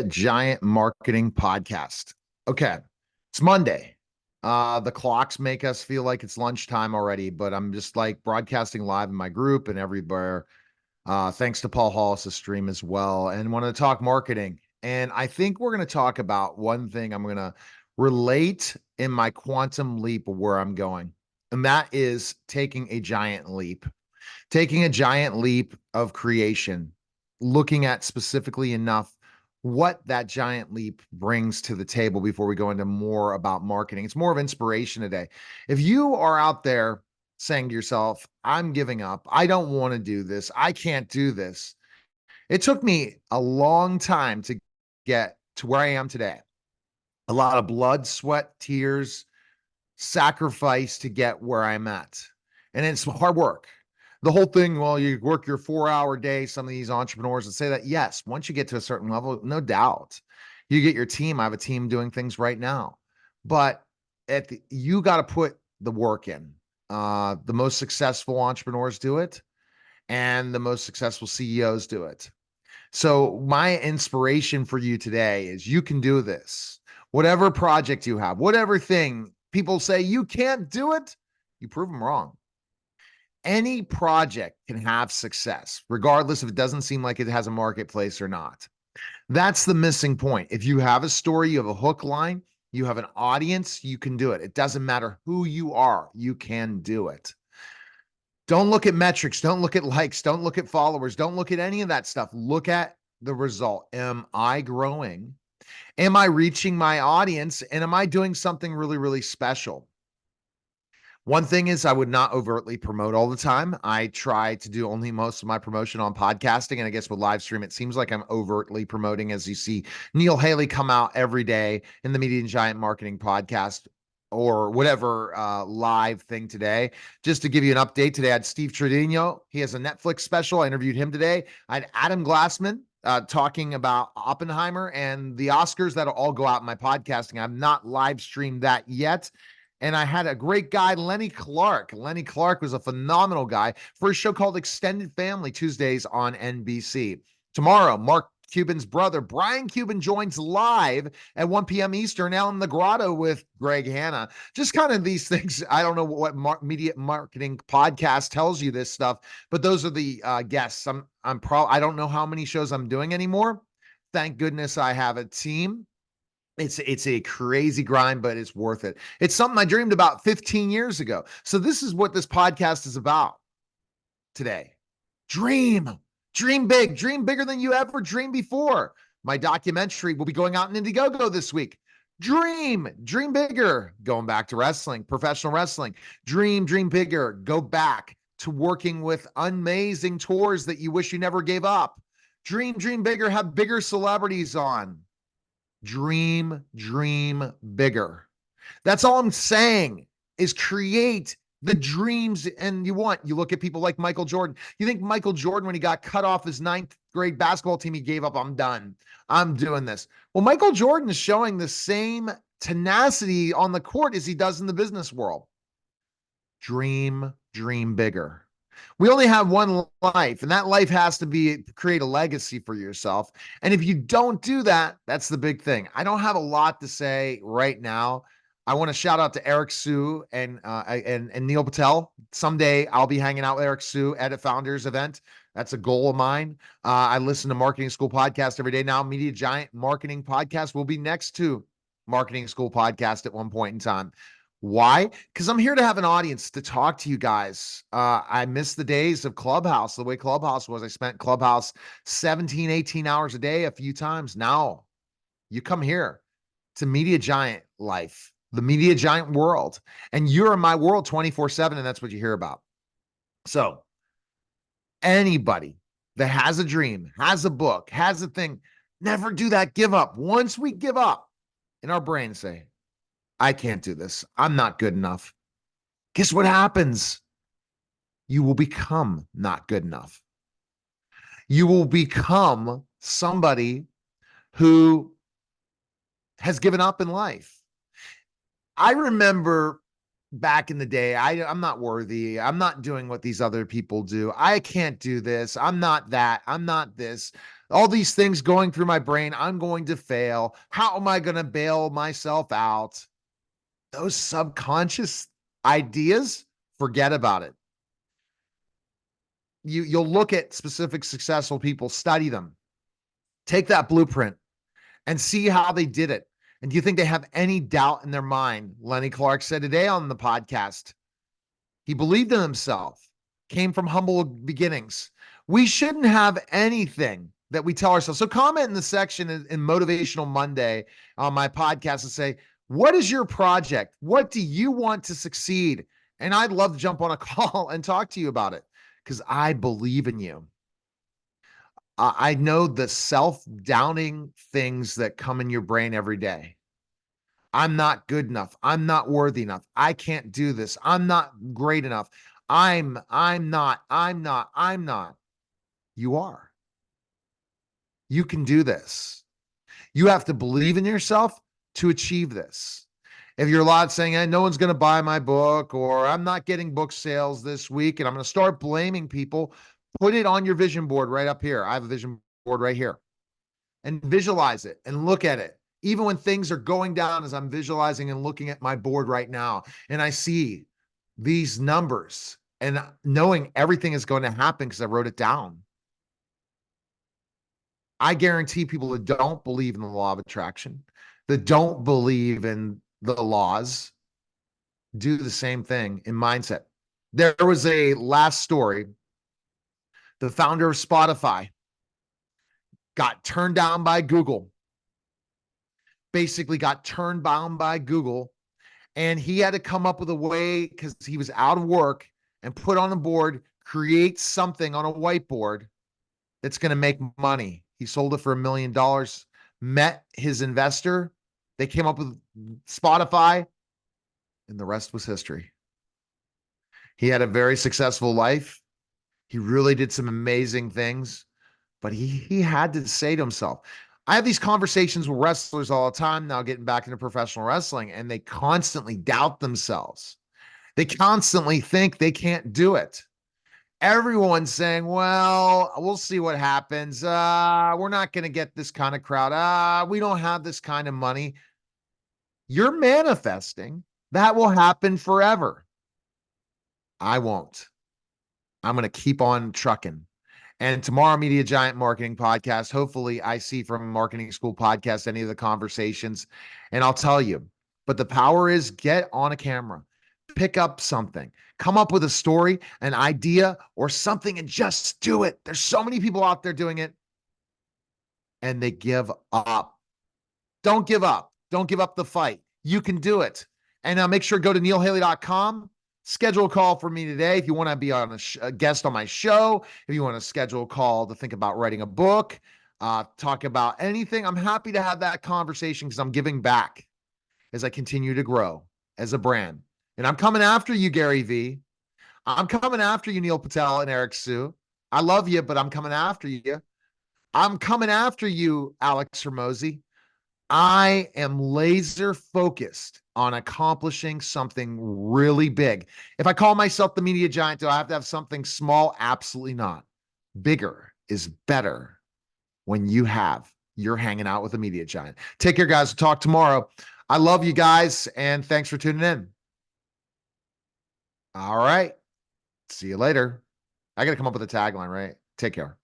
Giant Marketing Podcast. Okay, it's Monday. The clocks make us feel like it's lunchtime already, but I'm just like broadcasting live in my group and everywhere. Thanks to Paul Hollis' stream as well. And wanted to talk marketing. And I think we're going to talk about one thing I'm going to relate in my quantum leap of where I'm going. And that is taking a giant leap, taking a giant leap of creation, looking at specifically enough what that giant leap brings to the table before we go into more about marketing. It's more of inspiration today. If you are out there saying to yourself, I'm giving up, I don't want to do this, I can't do this. It took me a long time to get to where I am today. A lot of blood, sweat, tears, sacrifice to get where I'm at. And it's hard work. The whole thing, well, you work your 4-hour day. Some of these entrepreneurs would say that, yes, once you get to a certain level, no doubt, you get your team. I have a team doing things right now, but you got to put the work in. The most successful entrepreneurs do it, and the most successful CEOs do it. So my inspiration for you today is you can do this. Whatever project you have, whatever thing people say you can't do it, you prove them wrong. Any project can have success, regardless if it doesn't seem like it has a marketplace or not. That's the missing point. If you have a story, you have a hook line, you have an audience, you can do it. It doesn't matter who you are, you can do it. Don't look at metrics. Don't look at likes. Don't look at followers. Don't look at any of that stuff. Look at the result. Am I growing? Am I reaching my audience? And am I doing something really, really special? One thing is I would not overtly promote all the time. I try to do only most of my promotion on podcasting. And I guess with live stream, it seems like I'm overtly promoting as you see Neil Haley come out every day in the Media Giant Marketing Podcast or whatever live thing today. Just to give you an update, today I had Steve Trevino. He has a Netflix special. I interviewed him today. I had Adam Glassman talking about Oppenheimer and the Oscars. That'll all go out in my podcasting. I've not live streamed that yet. And I had a great guy, Lenny Clark. Lenny Clark was a phenomenal guy for a show called Extended Family, Tuesdays on NBC. Tomorrow, Mark Cuban's brother, Brian Cuban, joins live at 1 p.m. Eastern out in the grotto with Greg Hanna. Just kind of these things. I don't know what media marketing podcast tells you this stuff, but those are the guests. I don't know how many shows I'm doing anymore. Thank goodness I have a team. It's a crazy grind, but it's worth it. It's something I dreamed about 15 years ago. So this is what this podcast is about today. Dream big, dream bigger than you ever dreamed before. My documentary will be going out in Indiegogo this week. Dream bigger. Going back to wrestling, professional wrestling. Dream bigger. Go back to working with amazing tours that you wish you never gave up. Dream bigger. Have bigger celebrities on. Dream bigger. That's all I'm saying is create the dreams and you want. You look at people like Michael Jordan. You think Michael Jordan, when he got cut off his ninth grade basketball team, he gave up. I'm done. I'm doing this. Well, Michael Jordan is showing the same tenacity on the court as he does in the business world. Dream bigger. We only have one life, and that life has to be create a legacy for yourself. And if you don't do that, that's the big thing. I don't have a lot to say right now. I want to shout out to Eric Sue and Neil Patel. Someday I'll be hanging out with Eric Sue at a founders event. That's a goal of mine. I listen to Marketing School Podcast every day now. Media Giant Marketing Podcast will be next to Marketing School Podcast at one point in time. Why? Because I'm here to have an audience to talk to you guys. I miss the days of Clubhouse, the way Clubhouse was. I spent Clubhouse 17, 18 hours a day a few times. Now you come here to Media Giant life, the Media Giant world, and you're in my world 24/7, and that's what you hear about. So anybody that has a dream, has a book, has a thing, never do that. Give up. Once we give up in our brain, say, I can't do this. I'm not good enough. Guess what happens? You will become not good enough. You will become somebody who has given up in life. I remember back in the day, I'm not worthy. I'm not doing what these other people do. I can't do this. I'm not that. I'm not this. All these things going through my brain. I'm going to fail. How am I going to bail myself out? Those subconscious ideas, forget about it. You'll look at specific successful people, study them, take that blueprint and see how they did it. And do you think they have any doubt in their mind? Lenny Clark said today on the podcast, he believed in himself, came from humble beginnings. We shouldn't have anything that we tell ourselves. So comment in the section in Motivational Monday on my podcast and say, what is your project? What do you want to succeed? And I'd love to jump on a call and talk to you about it because I believe in you. I know the self-downing things that come in your brain every day. I'm not good enough. I'm not worthy enough. I can't do this. I'm not great enough. I'm not. You are. You can do this. You have to believe in yourself to achieve this. If you're a lot saying, hey, no one's going to buy my book, or I'm not getting book sales this week, and I'm going to start blaming people, put it on your vision board right up here. I have a vision board right here, and visualize it and look at it. Even when things are going down, as I'm visualizing and looking at my board right now, and I see these numbers and knowing everything is going to happen because I wrote it down. I guarantee people that don't believe in the law of attraction, that don't believe in the laws, do the same thing in mindset. There was a last story. The founder of Spotify got turned down by Google, basically got turned down by Google. And he had to come up with a way because he was out of work and put on a board, create something on a whiteboard that's going to make money. He sold it for $1 million, met his investor. They came up with Spotify, and the rest was history. He had a very successful life. He really did some amazing things, but he had to say to himself, I have these conversations with wrestlers all the time now, getting back into professional wrestling, and they constantly doubt themselves. They constantly think they can't do it. Everyone's saying, well, we'll see what happens. We're not going to get this kind of crowd. We don't have this kind of money. You're manifesting. That will happen forever. I won't. I'm going to keep on trucking. And tomorrow, Media Giant Marketing Podcast, hopefully I see from Marketing School Podcast any of the conversations, and I'll tell you. But the power is get on a camera, pick up something, come up with a story, an idea, or something, and just do it. There's so many people out there doing it, and they give up. Don't give up. Don't give up the fight. You can do it. And make sure to go to neilhaley.com. Schedule a call for me today if you want to be on a guest on my show, if you want to schedule a call to think about writing a book, talk about anything. I'm happy to have that conversation because I'm giving back as I continue to grow as a brand. And I'm coming after you, Gary Vee. I'm coming after you, Neil Patel and Eric Sue. I love you, but I'm coming after you. I'm coming after you, Alex Hermosi. I am laser focused on accomplishing something really big. If I call myself the media giant, do I have to have something small? Absolutely not. Bigger is better when you're hanging out with a media giant. Take care, guys. We'll talk tomorrow. I love you guys, and thanks for tuning in. All right. See you later. I got to come up with a tagline, right? Take care.